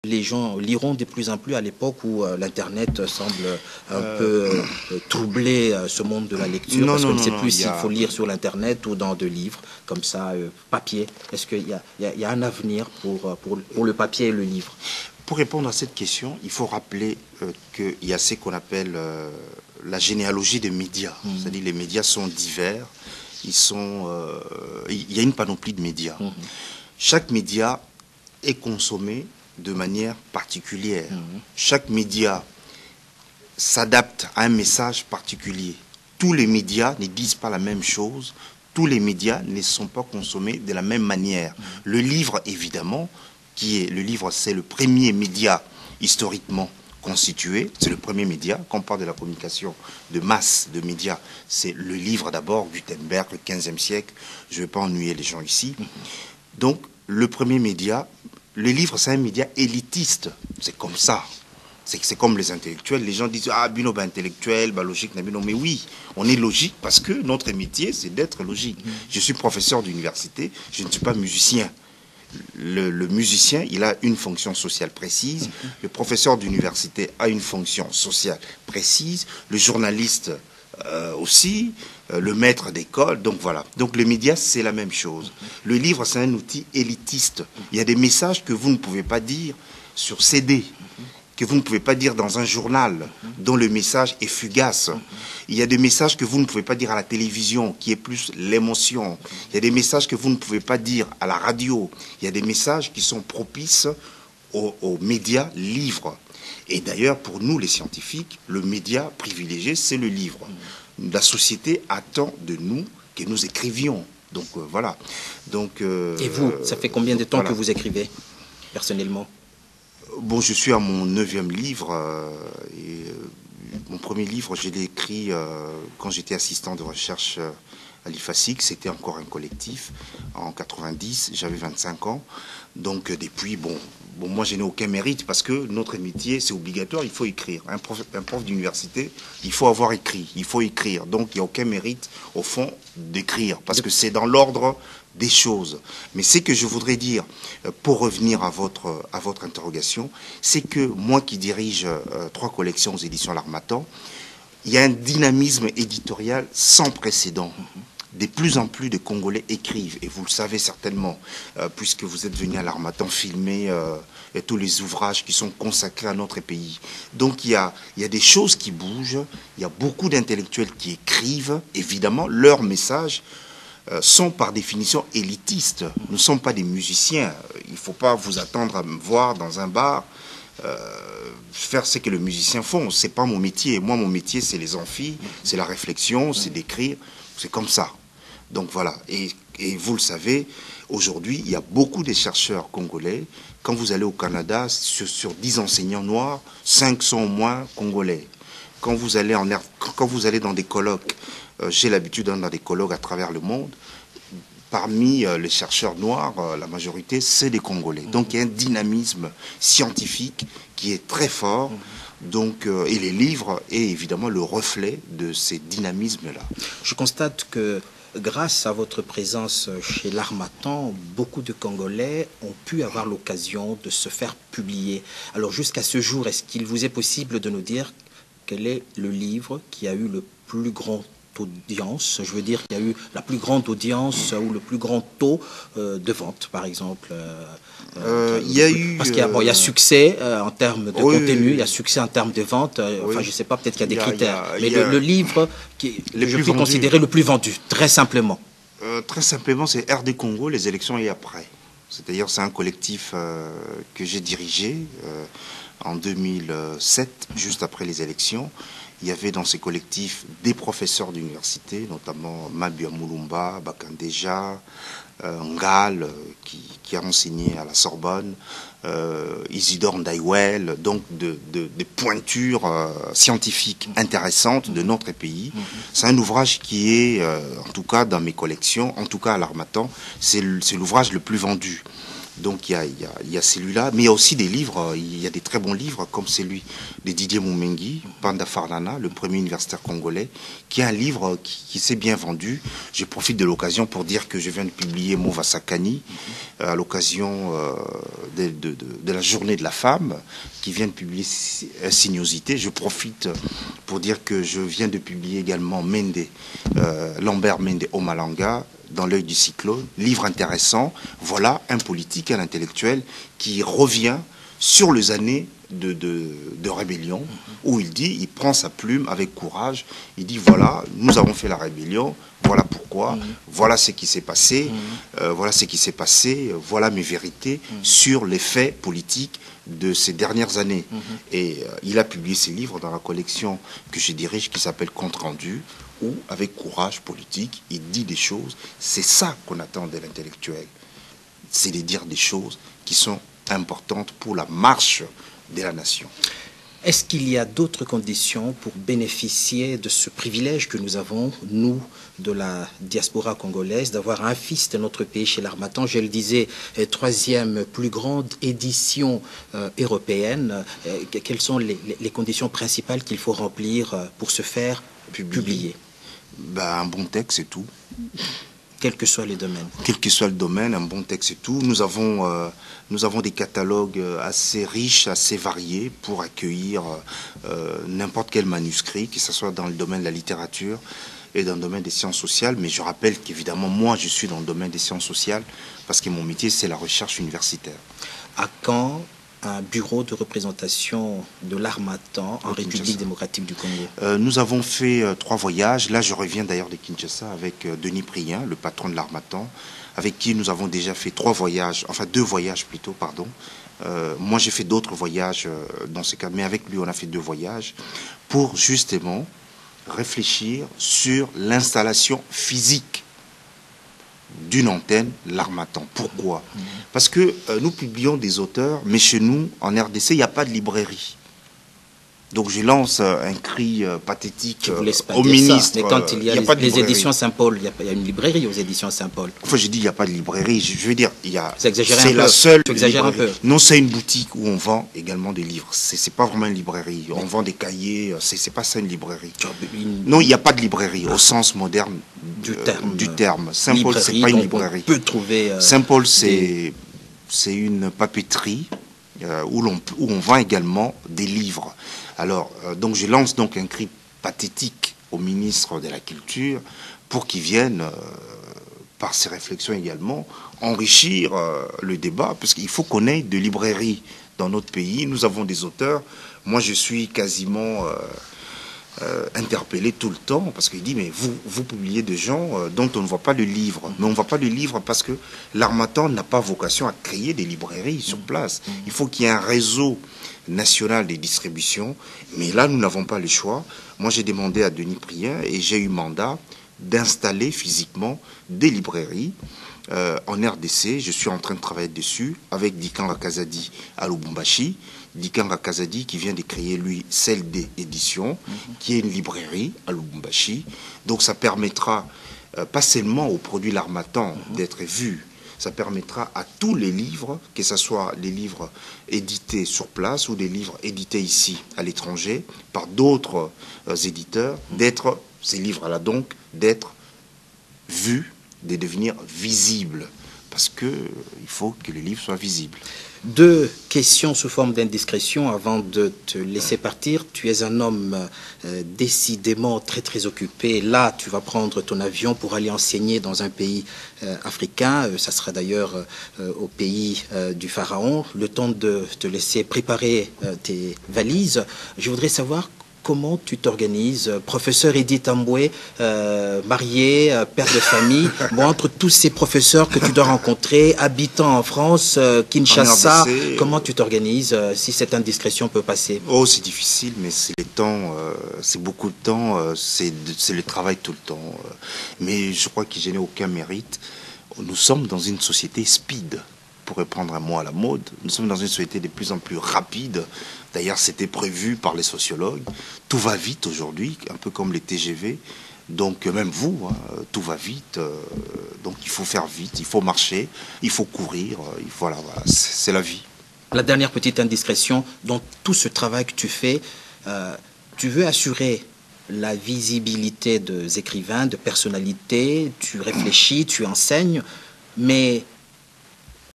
Les gens liront de plus en plus à l'époque où l'Internet semble un peu troubler ce monde de la lecture, parce qu'on ne sait plus s'il faut lire sur l'Internet ou dans des livres, comme ça, papier. Est-ce qu'il y a un avenir pour le papier et le livre? Pour répondre à cette question, il faut rappeler qu'il y a ce qu'on appelle la généalogie des médias. C'est-à-dire les médias sont divers, il y a une panoplie de médias. Chaque média est consommé de manière particulière. Chaque média s'adapte à un message particulier. Tous les médias ne disent pas la même chose, tous les médias ne sont pas consommés de la même manière. Le livre, évidemment, le livre, c'est le premier média historiquement constitué, c'est le premier média. Quand on parle de la communication de masse de médias, c'est le livre d'abord, Gutenberg, le 15e siècle. Je ne vais pas ennuyer les gens ici. Donc, le premier média, le livre, c'est un média élitiste. C'est comme ça. C'est comme les intellectuels. Les gens disent, ah, Bino, ben, intellectuel, ben, logique, non, mais oui, on est logique parce que notre métier, c'est d'être logique. Je suis professeur d'université, je ne suis pas musicien. Le musicien, il a une fonction sociale précise. Le professeur d'université a une fonction sociale précise. Le journaliste aussi. Le maître d'école. Donc voilà. Donc les médias, c'est la même chose. Le livre, c'est un outil élitiste. Il y a des messages que vous ne pouvez pas dire sur CD, que vous ne pouvez pas dire dans un journal, dont le message est fugace. Il y a des messages que vous ne pouvez pas dire à la télévision, qui est plus l'émotion. Il y a des messages que vous ne pouvez pas dire à la radio. Il y a des messages qui sont propices aux médias livres. Et d'ailleurs, pour nous, les scientifiques, le média privilégié, c'est le livre. La société attend de nous que nous écrivions. Donc voilà. Donc, et vous, ça fait combien de temps que vous écrivez, personnellement? Bon, je suis à mon 9e livre. Mon premier livre, je l'ai écrit quand j'étais assistant de recherche à l'IFASIC. C'était encore un collectif. En 90, j'avais 25 ans. Donc depuis, bon, moi je n'ai aucun mérite parce que notre métier, c'est obligatoire, il faut écrire. Un prof d'université, il faut avoir écrit, il faut écrire. Donc il n'y a aucun mérite, au fond, d'écrire parce que c'est dans l'ordre des choses. Mais ce que je voudrais dire, pour revenir à votre interrogation, c'est que moi qui dirige 3 collections aux éditions L'Harmattan, il y a un dynamisme éditorial sans précédent. De plus en plus de Congolais écrivent, et vous le savez certainement, puisque vous êtes venus à l'Harmattan filmer tous les ouvrages qui sont consacrés à notre pays. Donc il y a des choses qui bougent, il y a beaucoup d'intellectuels qui écrivent, évidemment, leurs messages sont par définition élitistes. Nous ne sommes pas des musiciens, il ne faut pas vous attendre à me voir dans un bar, faire ce que les musiciens font. Ce n'est pas mon métier. Moi, mon métier, c'est les amphis, c'est la réflexion, c'est d'écrire, c'est comme ça. Donc voilà, et vous le savez, aujourd'hui, il y a beaucoup de chercheurs congolais. Quand vous allez au Canada, sur 10 enseignants noirs, 5 sont au moins congolais. Quand vous allez dans des colloques, j'ai l'habitude d'aller dans des colloques à travers le monde, parmi les chercheurs noirs, la majorité, c'est des Congolais. Donc il y a un dynamisme scientifique qui est très fort. Donc, et les livres est évidemment le reflet de ces dynamismes-là. Je constate que grâce à votre présence chez l'Harmattan, beaucoup de Congolais ont pu avoir l'occasion de se faire publier. Alors jusqu'à ce jour, est-ce qu'il vous est possible de nous dire quel est le livre qui a eu le plus grand audience, je veux dire qu'il y a eu la plus grande audience ou le plus grand taux de vente, par exemple. Il y a eu... Parce qu'il y a succès en termes de contenu, il y a succès en termes de vente. Enfin, je ne sais pas, peut-être qu'il y a des critères. Mais le livre que je peux considérer le plus vendu, très simplement. Très simplement, c'est RD Congo, les élections et après. C'est-à-dire, c'est un collectif que j'ai dirigé en 2007, juste après les élections. Il y avait dans ces collectifs des professeurs d'université, notamment Mabia Moulumba, Bakandeja, Ngal, qui a enseigné à la Sorbonne, Isidore Ndaïwel, donc des pointures scientifiques intéressantes de notre pays. C'est un ouvrage qui est, en tout cas dans mes collections, en tout cas à l'Harmattan, c'est l'ouvrage le plus vendu. Donc il y a celui-là, mais il y a aussi des livres, il y a des très bons livres comme celui de Didier Moumengi, Panda Farnana, le premier universitaire congolais, qui est un livre qui s'est bien vendu. Je profite de l'occasion pour dire que je viens de publier Mova Sakani à l'occasion de la journée de la femme, qui vient de publier Sinuosité. Je profite pour dire que je viens de publier également Lambert Mende Omalanga, Dans l'œil du cyclone, livre intéressant. Voilà un politique, un intellectuel qui revient sur les années de rébellion, où il prend sa plume avec courage, il dit voilà, nous avons fait la rébellion, voilà pourquoi, voilà ce qui s'est passé, voilà mes vérités sur les faits politiques de ces dernières années. Et il a publié ses livres dans la collection que je dirige qui s'appelle Compte rendu, où, avec courage politique, il dit des choses. C'est ça qu'on attend de l'intellectuel. C'est de dire des choses qui sont importantes pour la marche de la nation. Est-ce qu'il y a d'autres conditions pour bénéficier de ce privilège que nous avons, nous, de la diaspora congolaise, d'avoir un fils de notre pays chez l'Harmattan? Je le disais, troisième plus grande édition européenne. Quelles sont les conditions principales qu'il faut remplir pour se faire publier? Un bon texte, c'est tout. Quels que soient les domaines. Quel que soit le domaine, un bon texte, c'est tout. Nous avons des catalogues assez riches, assez variés pour accueillir n'importe quel manuscrit, que ce soit dans le domaine de la littérature et dans le domaine des sciences sociales. Mais je rappelle qu'évidemment, moi, je suis dans le domaine des sciences sociales parce que mon métier, c'est la recherche universitaire. À quand un bureau de représentation de l'Harmattan en République démocratique du Congo? Nous avons fait 3 voyages. Là, je reviens d'ailleurs de Kinshasa avec Denis Prien, le patron de l'Harmattan, avec qui nous avons déjà fait 2 voyages plutôt, pardon. Moi, j'ai fait d'autres voyages dans ce cas, mais avec lui, on a fait 2 voyages pour justement réfléchir sur l'installation physique d'une antenne, l'Harmattan. Pourquoi? Parce que nous publions des auteurs, mais chez nous, en RDC, il n'y a pas de librairie. Donc je lance un cri pathétique au ministre. Mais quand il y a les éditions Saint-Paul, il y a une librairie aux éditions Saint-Paul. Enfin, je dis il n'y a pas de librairie. Je veux dire, c'est la seule. Tu exagères un peu. Non, c'est une boutique où on vend également des livres. C'est pas vraiment une librairie. On vend des cahiers. C'est pas ça une librairie. Non, il n'y a pas de librairie au sens moderne du terme. Saint-Paul, c'est pas une librairie. On peut trouver. Saint-Paul, c'est une papeterie où on vend également des livres. Alors, donc je lance donc un cri pathétique au ministre de la Culture pour qu'il vienne, par ses réflexions également, enrichir le débat, parce qu'il faut qu'on ait de librairies dans notre pays. Nous avons des auteurs. Moi, je suis quasiment interpellé tout le temps, parce qu'il dit, mais vous publiez des gens dont on ne voit pas le livre. Mais on ne voit pas le livre parce que l'Harmattan n'a pas vocation à créer des librairies sur place. Il faut qu'il y ait un réseau national des distributions, mais là nous n'avons pas le choix. Moi j'ai demandé à Denis Prien et j'ai eu mandat d'installer physiquement des librairies en RDC. Je suis en train de travailler dessus avec Dikanga Kazadi à Lubumbashi. Dikanga Kazadi qui vient de créer lui Celle des éditions, qui est une librairie à Lubumbashi. Donc ça permettra pas seulement aux produits l'Harmattan d'être vus, ça permettra à tous les livres, que ce soit les livres édités sur place ou des livres édités ici à l'étranger par d'autres éditeurs, ces livres-là donc, d'être vus, de devenir visibles. Parce qu'il faut que les livres soient visibles. 2 questions sous forme d'indiscrétion avant de te laisser partir. Tu es un homme décidément très très occupé. Là, tu vas prendre ton avion pour aller enseigner dans un pays africain. Ça sera d'ailleurs au pays du Pharaon. Le temps de te laisser préparer tes valises. Je voudrais savoir comment tu t'organises, professeur Edith Amboué, marié, père de famille, bon, entre tous ces professeurs que tu dois rencontrer, habitant en France, Kinshasa, comment tu t'organises, si cette indiscrétion peut passer? Oh, c'est difficile, mais c'est le temps, c'est beaucoup de temps, c'est le travail tout le temps. Mais je crois que je n'ai aucun mérite. Nous sommes dans une société speed, pour reprendre un mot à la mode. Nous sommes dans une société de plus en plus rapide. D'ailleurs, c'était prévu par les sociologues. Tout va vite aujourd'hui, un peu comme les TGV. Donc même vous, hein, tout va vite, donc il faut faire vite, il faut marcher, il faut courir, voilà, c'est la vie. La dernière petite indiscrétion, dans tout ce travail que tu fais, tu veux assurer la visibilité des écrivains, de personnalités, tu réfléchis, tu enseignes, mais